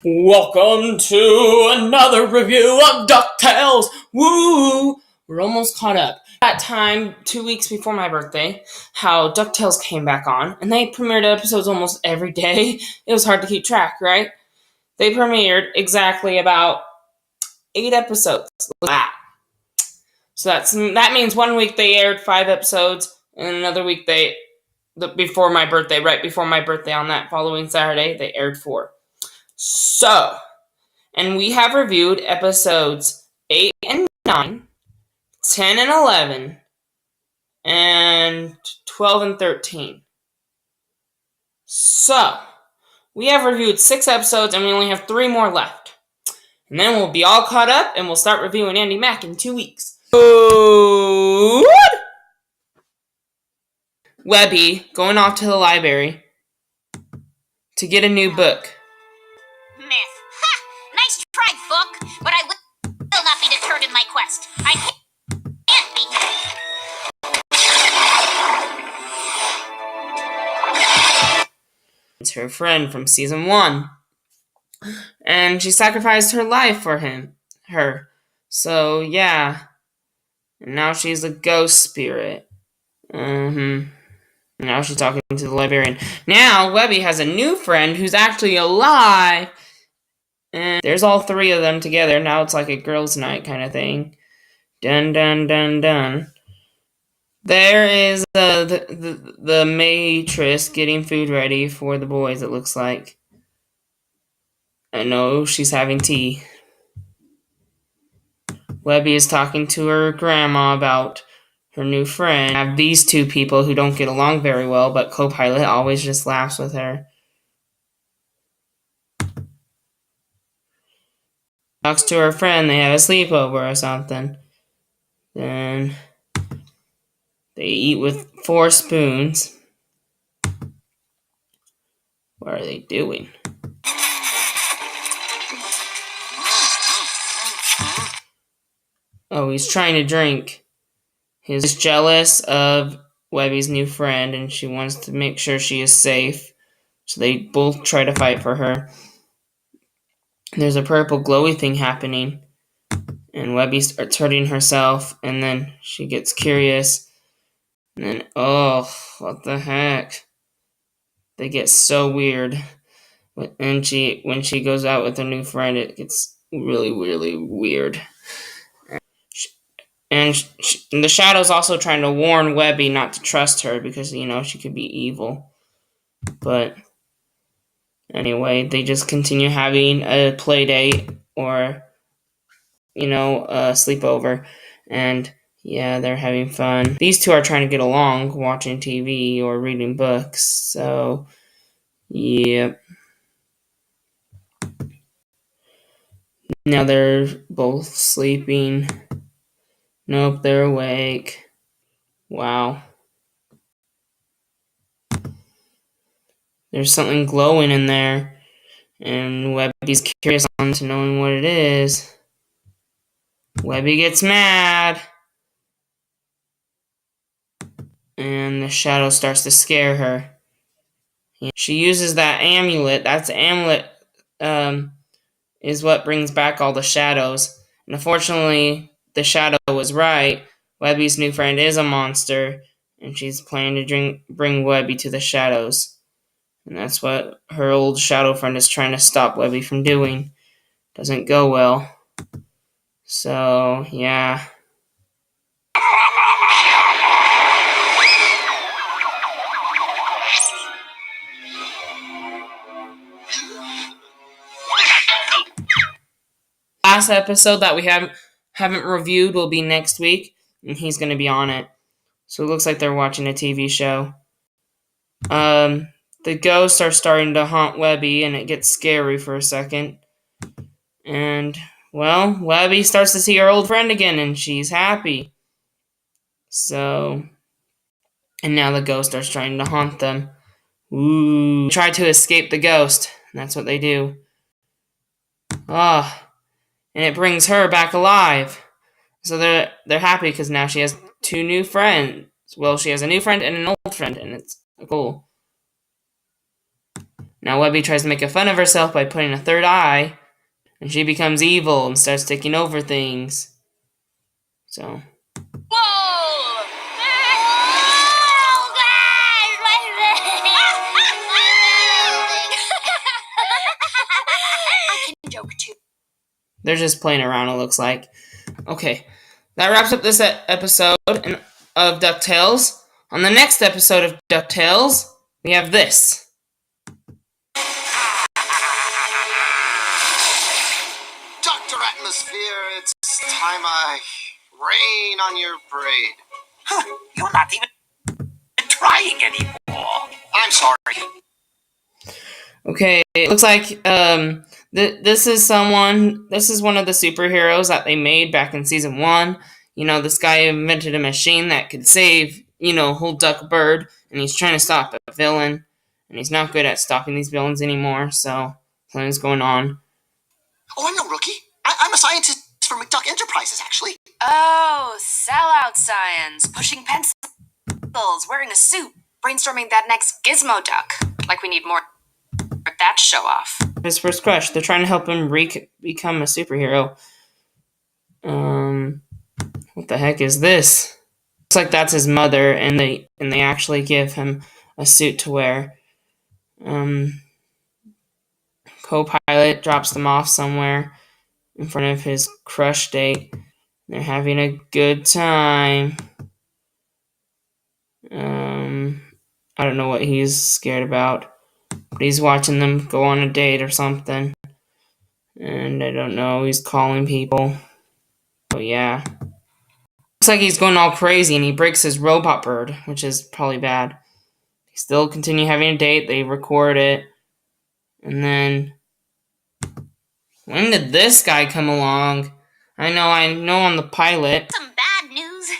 Welcome to another review of DuckTales! Woo! We're almost caught up. That time, 2 weeks before my birthday, how DuckTales came back on, and they premiered episodes almost every day. It was hard to keep track, right? They premiered exactly about 8 episodes. Wow. So that means 1 week they aired 5 episodes, and another week before my birthday, right before my birthday on that following Saturday, they aired 4. And we have reviewed episodes 8 and 9, 10 and 11, and 12 and 13. So, we have reviewed 6 episodes and we only have 3 more left. And then we'll be all caught up and we'll start reviewing Andy Mack in 2 weeks. Webby going off to the library to get a new book. Myth. Ha! Nice try, book, but I will not be deterred in my quest. I can't be. It's her friend from season 1. And she sacrificed her life for her. So, yeah. And now she's a ghost spirit. Now she's talking to the librarian. Now, Webby has a new friend who's actually alive. And there's all 3 of them together. Now it's like a girls' night kind of thing. Dun, dun, dun, dun. There is the matron getting food ready for the boys, it looks like. I know she's having tea. Webby is talking to her grandma about her new friend. I have these 2 people who don't get along very well, but Copilot always just laughs with her. Talks to her friend, they have a sleepover or something. Then they eat with 4 spoons. What are they doing? Oh, he's trying to drink. He's jealous of Webby's new friend, and she wants to make sure she is safe. So they both try to fight for her. There's a purple glowy thing happening. And Webby starts hurting herself, and then she gets curious. And then, oh, what the heck? They get so weird. And when she goes out with her new friend, it gets really, really weird. And the Shadow's also trying to warn Webby not to trust her because, she could be evil. But anyway, they just continue having a play date or, a sleepover. And, yeah, they're having fun. These 2 are trying to get along, watching TV or reading books. So, yep. Now they're both sleeping. Nope, they're awake. Wow. There's something glowing in there. And Webby's curious on to knowing what it is. Webby gets mad. And the Shadow starts to scare her. She uses that amulet. That's the amulet is what brings back all the shadows. And unfortunately, the Shadow was right. Webby's new friend is a monster. And she's planning to bring Webby to the shadows. And that's what her old shadow friend is trying to stop Webby from doing. Doesn't go well. So, yeah. Last episode that we haven't reviewed will be next week, and he's going to be on it. So it looks like they're watching a TV show. The ghosts are starting to haunt Webby, and it gets scary for a second. And, well, Webby starts to see her old friend again, and she's happy. So, and now the ghost starts trying to haunt them. Ooh. They try to escape the ghost, and that's what they do. Ah. And it brings her back alive. So they're happy because now she has 2 new friends. Well, she has a new friend and an old friend, and it's cool. Now Webby tries to make fun of herself by putting a third eye, and she becomes evil and starts taking over things. So. Whoa! I can joke too. They're just playing around, it looks like. Okay, that wraps up this episode of DuckTales. On the next episode of DuckTales, we have this. Dr. Atmosphere, it's time I rain on your parade. You're not even trying anymore. I'm sorry. Okay, it looks like this is one of the superheroes that they made back in season 1. You know, this guy invented a machine that could save, whole Duck Bird, and he's trying to stop a villain, and he's not good at stopping these villains anymore, so something's going on. Oh, I'm no rookie. I'm a scientist for McDuck Enterprises, actually. Oh, sellout science. Pushing pencils, wearing a suit, brainstorming that next gizmo duck. Like we need more of that show off. His first crush. They're trying to help him become a superhero. What the heck is this? Looks like that's his mother, and they actually give him a suit to wear. Co-pilot drops them off somewhere in front of his crush date. They're having a good time. I don't know what he's scared about, but he's watching them go on a date or something. And I don't know, he's calling people. Oh yeah. Looks like he's going all crazy and he breaks his robot bird, which is probably bad. They still continue having a date, they record it. And then when did this guy come along? I know on the pilot. Some bad news.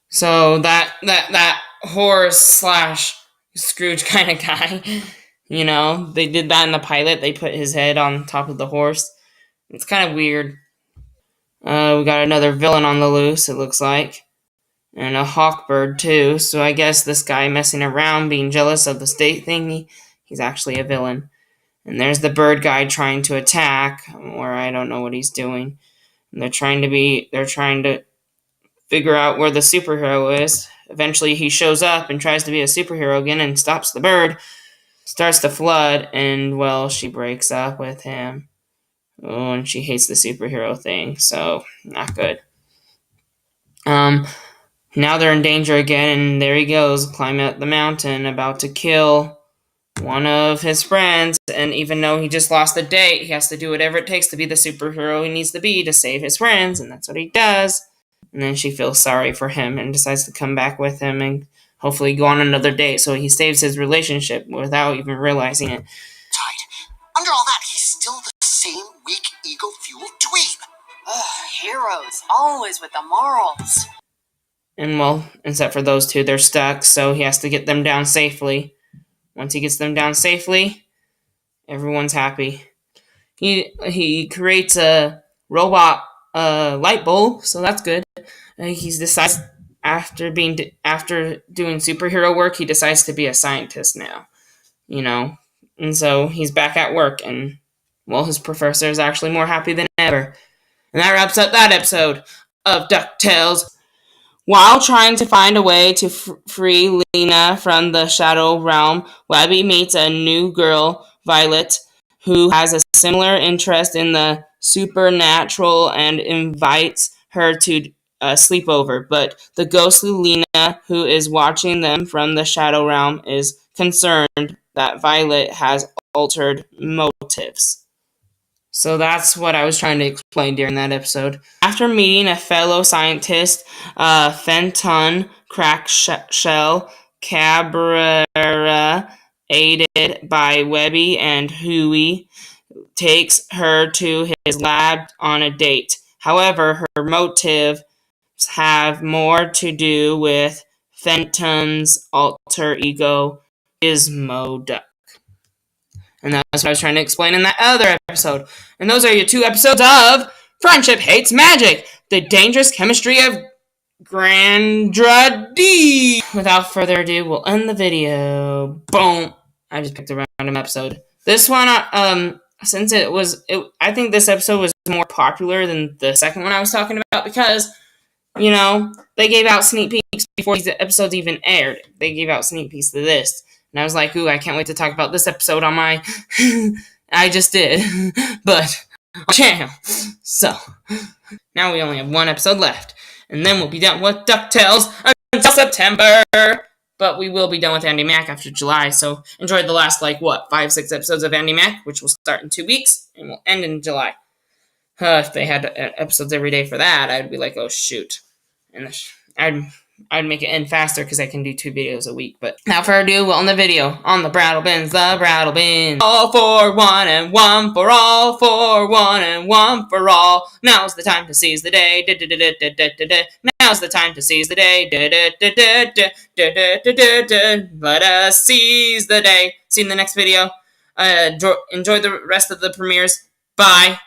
So that horse / Scrooge kind of guy, they did that in the pilot. They put his head on top of the horse. It's kind of weird. We got another villain on the loose, it looks like. And a hawkbird, too. So I guess this guy messing around, being jealous of the state thingy, he's actually a villain. And there's the bird guy trying to attack, or I don't know what he's doing. And they're trying to figure out where the superhero is. Eventually he shows up and tries to be a superhero again and stops the bird. Starts to flood, and, well, she breaks up with him. Oh, and she hates the superhero thing, so not good. Now they're in danger again, and there he goes, climbing up the mountain, about to kill one of his friends, and even though he just lost the date, he has to do whatever it takes to be the superhero he needs to be to save his friends, and that's what he does. And then she feels sorry for him and decides to come back with him and hopefully go on another date, so he saves his relationship without even realizing it. Under all that, he's still the same weak ego-fueled dweeb. Heroes, always with the morals. And, well, except for those two, they're stuck, so he has to get them down safely. Once he gets them down safely, everyone's happy. He creates a robot light bulb, so that's good. He decides after doing superhero work, he decides to be a scientist now, and so he's back at work, and, well, his professor is actually more happy than ever. And that wraps up that episode of DuckTales. While trying to find a way to free Lena from the Shadow Realm, Webby meets a new girl, Violet, who has a similar interest in the supernatural and invites her to a sleepover. But the ghostly Lena, who is watching them from the Shadow Realm, is concerned that Violet has altered motives. So that's what I was trying to explain during that episode. After meeting a fellow scientist, Fenton Crackshell Cabrera, aided by Webby and Huey, takes her to his lab on a date. However, her motives have more to do with Fenton's alter ego, Gizmo Duck. And that's what I was trying to explain in that other episode. And those are your 2 episodes of Friendship Hates Magic, the dangerous chemistry of Dandra Dee. Without further ado, we'll end the video. Boom. I just picked a random episode. This one, since I think this episode was more popular than the second one I was talking about because, they gave out sneak peeks before these episodes even aired. They gave out sneak peeks to this. And I was like, ooh, I can't wait to talk about this episode on my... I just did. But, channel. So, now we only have one episode left. And then we'll be done with DuckTales until September. But we will be done with Andy Mac after July. So, enjoy the last, 5-6 episodes of Andy Mac, which will start in 2 weeks. And will end in July. If they had episodes every day for that, I'd be like, oh, shoot. And I'd make it end faster because I can do 2 videos a week. But without further ado, we'll end the video on the Brattle Bins. The Brattle Bins. All for one and one for all. For one and one for all. Now's the time to seize the day. Now's the time to seize the day. Let us seize the day. See you in the next video. Enjoy the rest of the premieres. Bye.